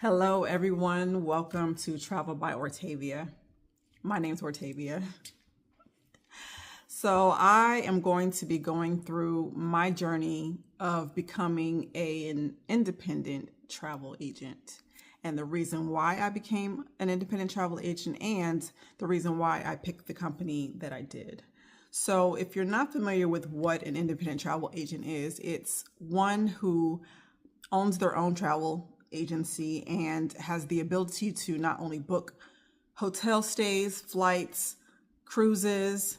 Hello, everyone. Welcome to Travel by Ortavia. My name's Ortavia. So, I am going to be going through my journey of becoming an independent travel agent and the reason why I became an independent travel agent and the reason why I picked the company that I did. So, if you're not familiar with what an independent travel agent is, it's one who owns their own travel agency and has the ability to not only book hotel stays, flights, cruises,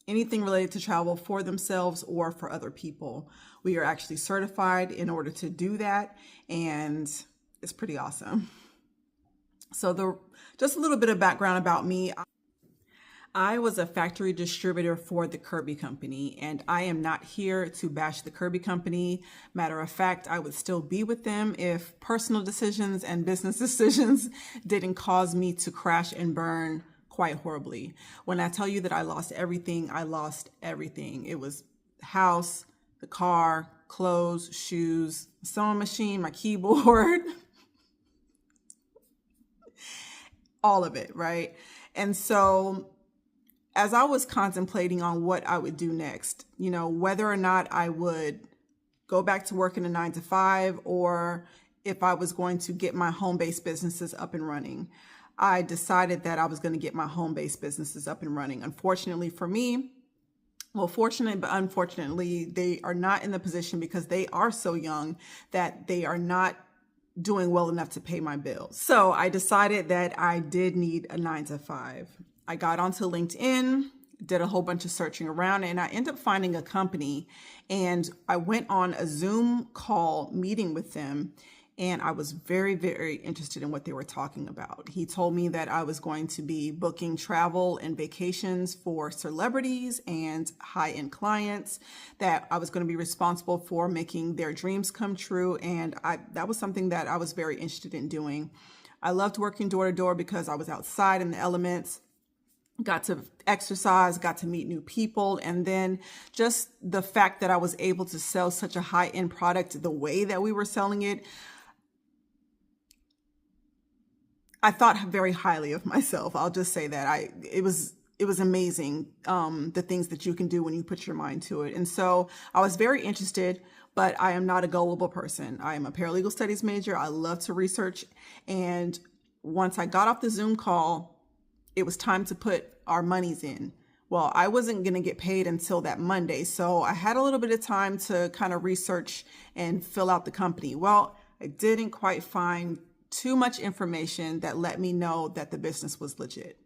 anything related to travel for themselves or for other people. We are actually certified in order to do that, and it's pretty awesome. So just a little bit of background about me. I was a factory distributor for the Kirby Company, and I am not here to bash the Kirby Company. Matter of fact, I would still be with them if personal decisions and business decisions didn't cause me to crash and burn quite horribly. When I tell you that I lost everything, I lost everything. It was house, the car, clothes, shoes, sewing machine, my keyboard, all of it, right? And so as I was contemplating on what I would do next, whether or not I would go back to work in a 9 to 5 or if I was going to get my home-based businesses up and running, I decided that I was going to get my home-based businesses up and running. Unfortunately for me, well, fortunate, but unfortunately, they are not in the position because they are so young that they are not doing well enough to pay my bills. So I decided that I did need a 9 to 5. I got onto LinkedIn, did a whole bunch of searching around, and I ended up finding a company, and I went on a Zoom call meeting with them, and I was very, very interested in what they were talking about. He told me that I was going to be booking travel and vacations for celebrities and high-end clients, that I was going to be responsible for making their dreams come true, and that was something that I was very interested in doing. I loved working door to door because I was outside in the elements, got to exercise, got to meet new people. And then just the fact that I was able to sell such a high-end product the way that we were selling it, I thought very highly of myself. I'll just say that it was amazing, the things that you can do when you put your mind to it. And so I was very interested, but I am not a gullible person. I am a paralegal studies major. I love to research. And once I got off the Zoom call, it was time to put our monies in. Well, I wasn't going to get paid until that Monday, so I had a little bit of time to kind of research and fill out the company. Well, I didn't quite find too much information that let me know that the business was legit.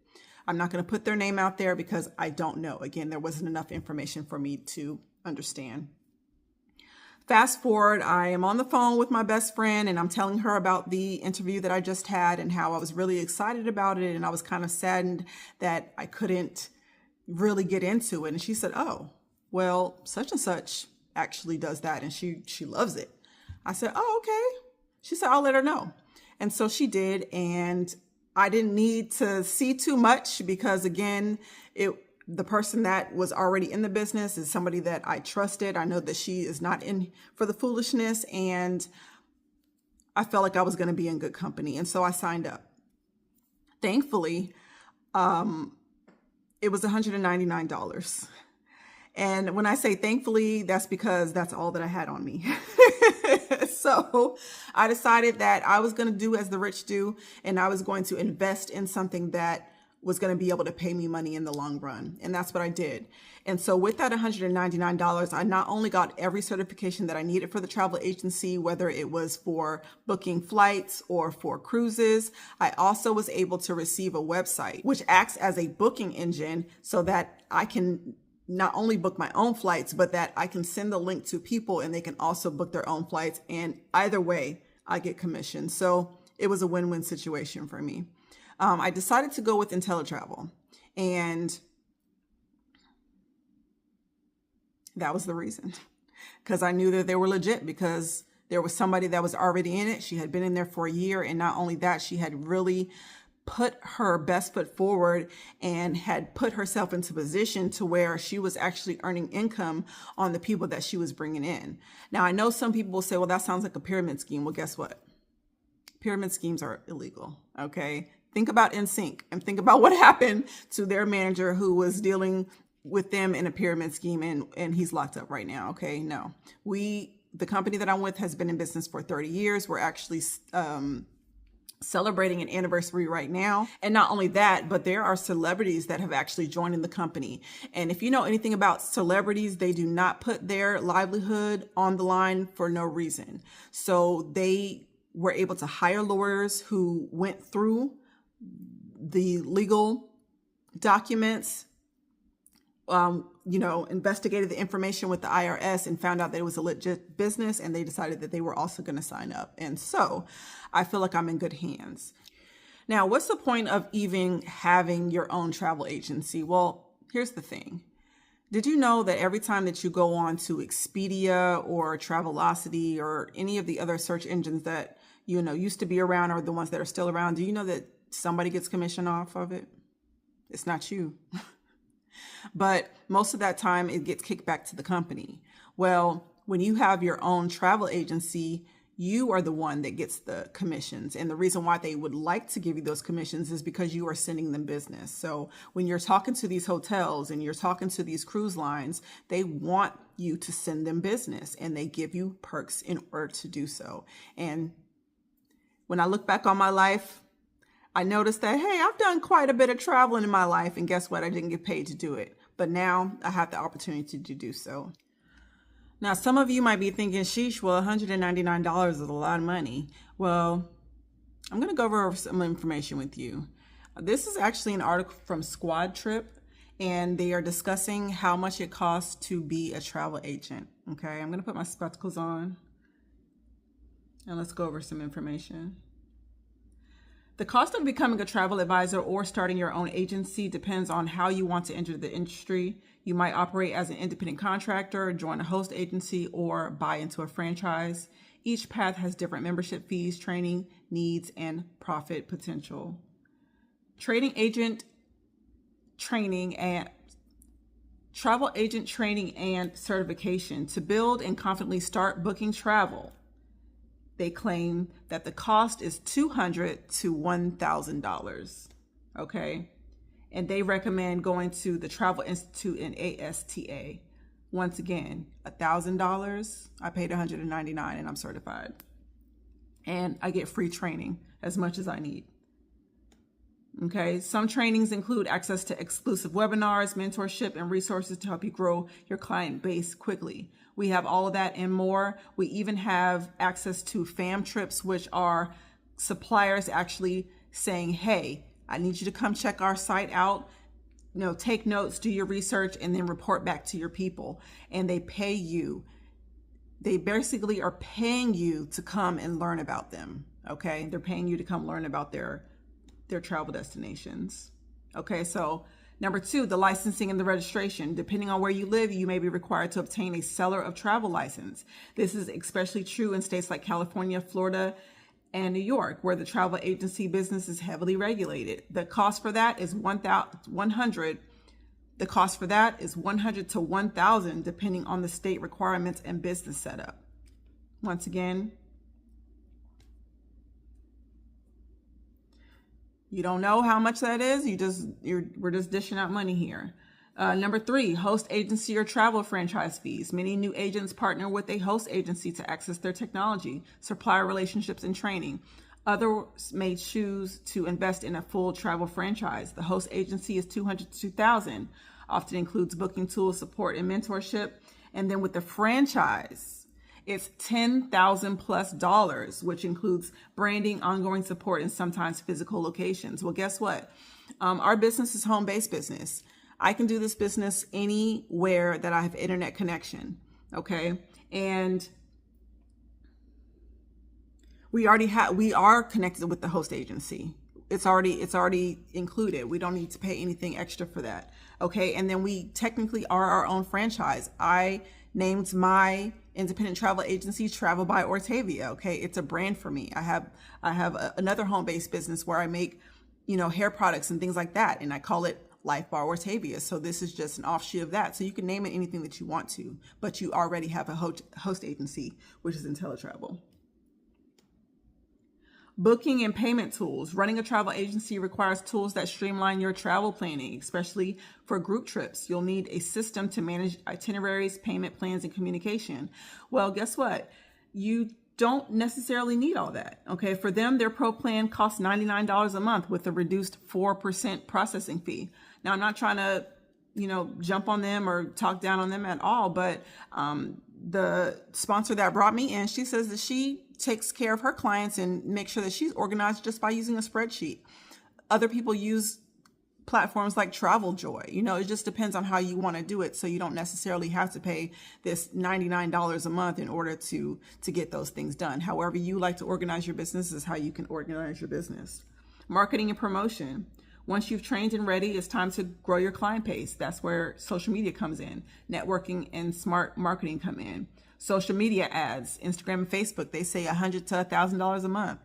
I'm not going to put their name out there because I don't know. Again, there wasn't enough information for me to understand. Fast forward, I am on the phone with my best friend and I'm telling her about the interview that I just had and how I was really excited about it. And I was kind of saddened that I couldn't really get into it. And she said, "Oh, well, such and such actually does that. And she loves it." I said, "Oh, okay." She said, "I'll let her know." And so she did. And I didn't need to see too much because, again, the person that was already in the business is somebody that I trusted. I know that she is not in for the foolishness, and I felt like I was going to be in good company. And so I signed up. Thankfully, it was $199. And when I say thankfully, that's because that's all that I had on me. So I decided that I was going to do as the rich do, and I was going to invest in something that was going to be able to pay me money in the long run. And that's what I did. And so with that $199, I not only got every certification that I needed for the travel agency, whether it was for booking flights or for cruises, I also was able to receive a website, which acts as a booking engine so that I can not only book my own flights, but that I can send the link to people and they can also book their own flights. And either way, I get commission. So it was a win-win situation for me. I decided to go with IntelliTravel, and that was the reason, because I knew that they were legit, because there was somebody that was already in it. She had been in there for a year, and not only that, she had really put her best foot forward and had put herself into position to where she was actually earning income on the people that she was bringing in. Now, I know some people will say, well, that sounds like a pyramid scheme. Well, guess what? Pyramid schemes are illegal. Okay. Think about NSYNC and think about what happened to their manager who was dealing with them in a pyramid scheme, and he's locked up right now. Okay. No, the company that I'm with has been in business for 30 years. We're actually, celebrating an anniversary right now. And not only that, but there are celebrities that have actually joined in the company. And if you know anything about celebrities, they do not put their livelihood on the line for no reason. So they were able to hire lawyers who went through the legal documents, investigated the information with the IRS and found out that it was a legit business, and they decided that they were also going to sign up. And so I feel like I'm in good hands. Now, what's the point of even having your own travel agency? Well, here's the thing. Did you know that every time that you go on to Expedia or Travelocity or any of the other search engines that, used to be around or the ones that are still around, do you know that somebody gets commission off of it? It's not you. But most of that time it gets kicked back to the company. Well, when you have your own travel agency, you are the one that gets the commissions. And the reason why they would like to give you those commissions is because you are sending them business. So when you're talking to these hotels and you're talking to these cruise lines, they want you to send them business, and they give you perks in order to do so. And when I look back on my life, I noticed that, hey, I've done quite a bit of traveling in my life, and guess what? I didn't get paid to do it. But now I have the opportunity to do so. Now, some of you might be thinking, sheesh, well, $199 is a lot of money. Well, I'm going to go over some information with you. This is actually an article from Squad Trip, and they are discussing how much it costs to be a travel agent. Okay, I'm going to put my spectacles on, and let's go over some information. The cost of becoming a travel advisor or starting your own agency depends on how you want to enter the industry. You might operate as an independent contractor, join a host agency, or buy into a franchise. Each path has different membership fees, training needs, and profit potential. Travel agent training and certification. To build and confidently start booking travel, they claim that the cost is $200 to $1,000. Okay. And they recommend going to the Travel Institute and ASTA. Once again, $1,000. I paid $199 and I'm certified. And I get free training as much as I need. Okay. Some trainings include access to exclusive webinars, mentorship, and resources to help you grow your client base quickly. We have all of that and more. We even have access to fam trips, which are suppliers actually saying, hey, I need you to come check our site out, take notes, do your research, and then report back to your people. And they pay you. They basically are paying you to come and learn about them. Okay. They're paying you to come learn about their travel destinations. Okay. So number 2, the licensing and the registration. Depending on where you live, you may be required to obtain a seller of travel license. This is especially true in states like California, Florida, and New York, where the travel agency business is heavily regulated. The cost for that is $100. The cost for that is $100 to $1,000, depending on the state requirements and business setup. Once again, you don't know how much that is. We're just dishing out money here. Number 3, host agency or travel franchise fees. Many new agents partner with a host agency to access their technology, supplier relationships, and training. Others may choose to invest in a full travel franchise. The host agency is $200 to $2,000, often includes booking tools, support, and mentorship. And then with the franchise, it's $10,000+, which includes branding, ongoing support, and sometimes physical locations. Well, guess what? Our business is home-based business. I can do this business anywhere that I have internet connection. Okay. And we are connected with the host agency. It's already included. We don't need to pay anything extra for that. Okay. And then we technically are our own franchise. I named my independent travel agency Travel by Ortavia. Okay. It's a brand for me. I have another home-based business where I make, hair products and things like that. And I call it Life by Ortavia. So this is just an offshoot of that. So you can name it anything that you want to, but you already have a host agency, which is IntelliTravel. Booking and payment tools. Running a travel agency requires tools that streamline your travel planning, especially for group trips. You'll need a system to manage itineraries, payment plans, and communication. Well, guess what? You don't necessarily need all that. Okay. For them, their pro plan costs $99 a month with a reduced 4% processing fee. Now, I'm not trying to, jump on them or talk down on them at all, but the sponsor that brought me in, she says that she takes care of her clients and makes sure that she's organized just by using a spreadsheet. Other people use platforms like Travel Joy. It just depends on how you want to do it. So you don't necessarily have to pay this $99 a month in order to get those things done. However you like to organize your business is how you can organize your business. Marketing and promotion. Once you've trained and ready, it's time to grow your client base. That's where social media comes in. Networking and smart marketing come in. Social media ads, Instagram and Facebook, they say $100 to $1,000 a month.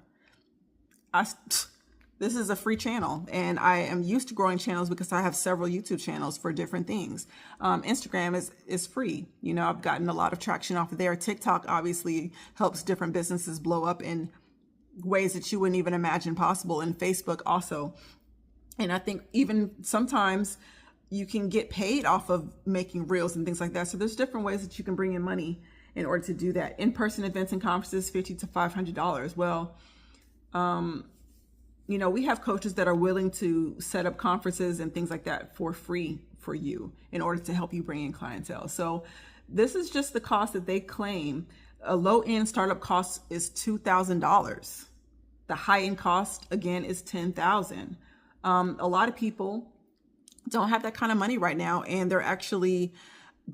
This is a free channel, and I am used to growing channels because I have several YouTube channels for different things. Instagram is free. I've gotten a lot of traction off of there. TikTok obviously helps different businesses blow up in ways that you wouldn't even imagine possible, and Facebook also. And I think even sometimes you can get paid off of making reels and things like that. So there's different ways that you can bring in money in order to do that. In-person events and conferences, $50 to $500. Well, we have coaches that are willing to set up conferences and things like that for free for you in order to help you bring in clientele. So this is just the cost that they claim. A low-end startup cost is $2,000. The high-end cost, again, is $10,000. A lot of people don't have that kind of money right now, and they're actually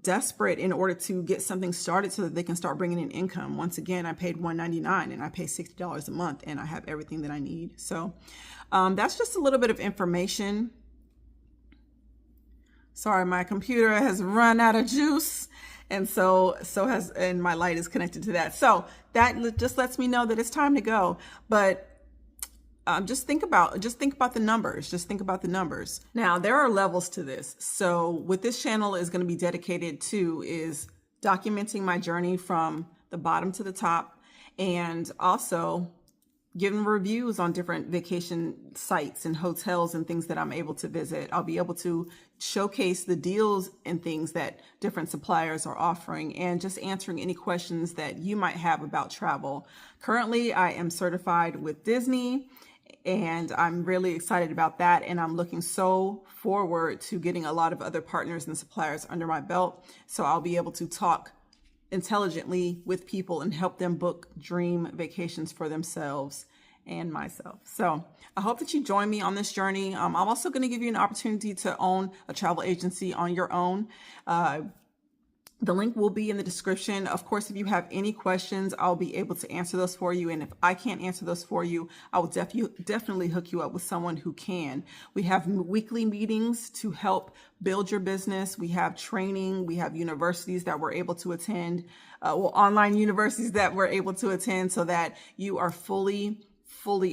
desperate in order to get something started so that they can start bringing in income. Once again, I paid $199 and I pay $60 a month, and I have everything that I need. So that's just a little bit of information. Sorry, my computer has run out of juice, and and my light is connected to that. So that just lets me know that it's time to go. But just think about the numbers. Just think about the numbers. Now, there are levels to this. So what this channel is going to be dedicated to is documenting my journey from the bottom to the top, and also giving reviews on different vacation sites and hotels and things that I'm able to visit. I'll be able to showcase the deals and things that different suppliers are offering, and just answering any questions that you might have about travel. Currently, I am certified with Disney, and I'm really excited about that. And I'm looking so forward to getting a lot of other partners and suppliers under my belt, so I'll be able to talk intelligently with people and help them book dream vacations for themselves and myself. So I hope that you join me on this journey. I'm also going to give you an opportunity to own a travel agency on your own. The link will be in the description. Of course, if you have any questions, I'll be able to answer those for you. And if I can't answer those for you, I will definitely hook you up with someone who can. We have weekly meetings to help build your business. We have training. We have universities that we're able to attend, online universities that we're able to attend, so that you are fully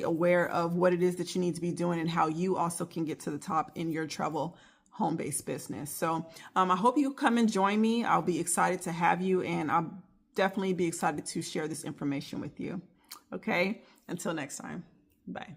aware of what it is that you need to be doing and how you also can get to the top in your travel home-based business. So I hope you come and join me. I'll be excited to have you, and I'll definitely be excited to share this information with you. Okay, until next time, bye.